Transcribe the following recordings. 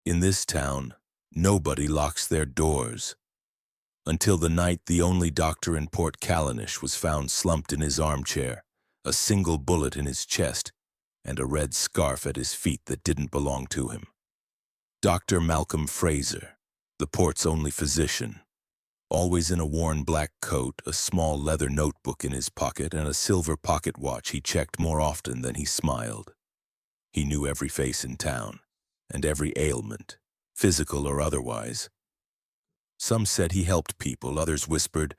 In this town, nobody locks their doors. Until the night the only doctor in Port Callanish was found slumped in his armchair, a single bullet in his chest, and a red scarf at his feet that didn't belong to him. Dr. Malcon Fraser, the port's only physician, always in a worn black coat, a small leather notebook in his pocket, and a silver pocket watch he checked more often than he smiled. He knew every face in town, and every ailment, physical or otherwise. Some said he helped people, others whispered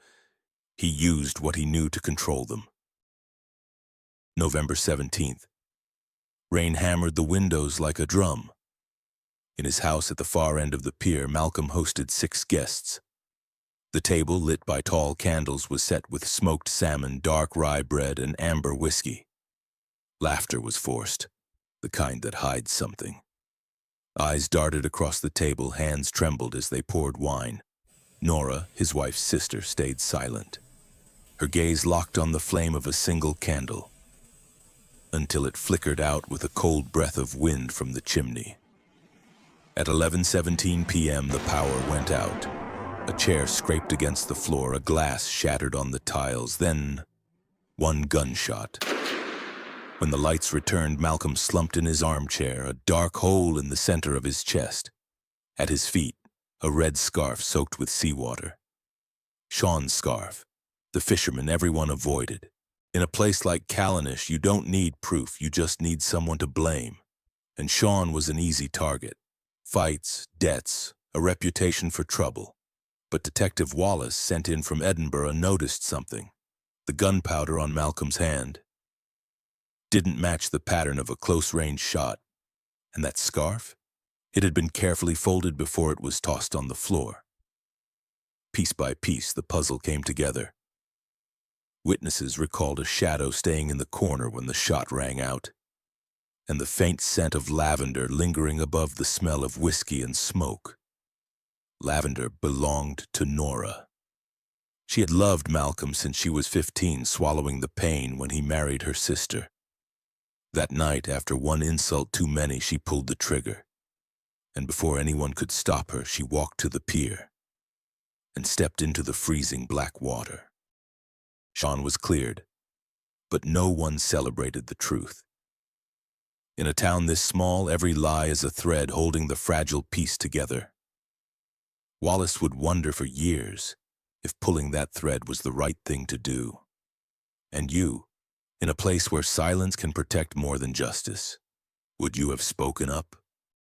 he used what he knew to control them. November 17th. Rain hammered the windows like a drum. In his house at the far end of the pier, Malcolm hosted 6 guests. The table, lit by tall candles, was set with smoked salmon, dark rye bread, and amber whiskey. Laughter was forced, the kind that hides something. Eyes darted across the table, hands trembled as they poured wine. Lora, his wife's sister, stayed silent. Her gaze locked on the flame of a single candle, until it flickered out with a cold breath of wind from the chimney. At 11:17 p.m. the power went out. A chair scraped against the floor, a glass shattered on the tiles, then one gunshot. When the lights returned, Malcolm slumped in his armchair, a dark hole in the center of his chest. At his feet, a red scarf soaked with seawater. Sean's scarf, the fisherman everyone avoided. In a place like Callanish, you don't need proof, you just need someone to blame. And Sean was an easy target. Fights, debts, a reputation for trouble. But Detective Wallace, sent in from Edinburgh, noticed something. The gunpowder on Malcolm's hand didn't match the pattern of a close-range shot. And that scarf? It had been carefully folded before it was tossed on the floor. Piece by piece, the puzzle came together. Witnesses recalled a shadow staying in the corner when the shot rang out, and the faint scent of lavender lingering above the smell of whiskey and smoke. Lavender belonged to Lora. She had loved Malcolm since she was 15, swallowing the pain when he married her sister. That night, after one insult too many, she pulled the trigger. And before anyone could stop her, she walked to the pier and stepped into the freezing black water. Sean was cleared, but no one celebrated the truth. In a town this small, every lie is a thread holding the fragile piece together. Wallace would wonder for years if pulling that thread was the right thing to do. And you, in a place where silence can protect more than justice, would you have spoken up?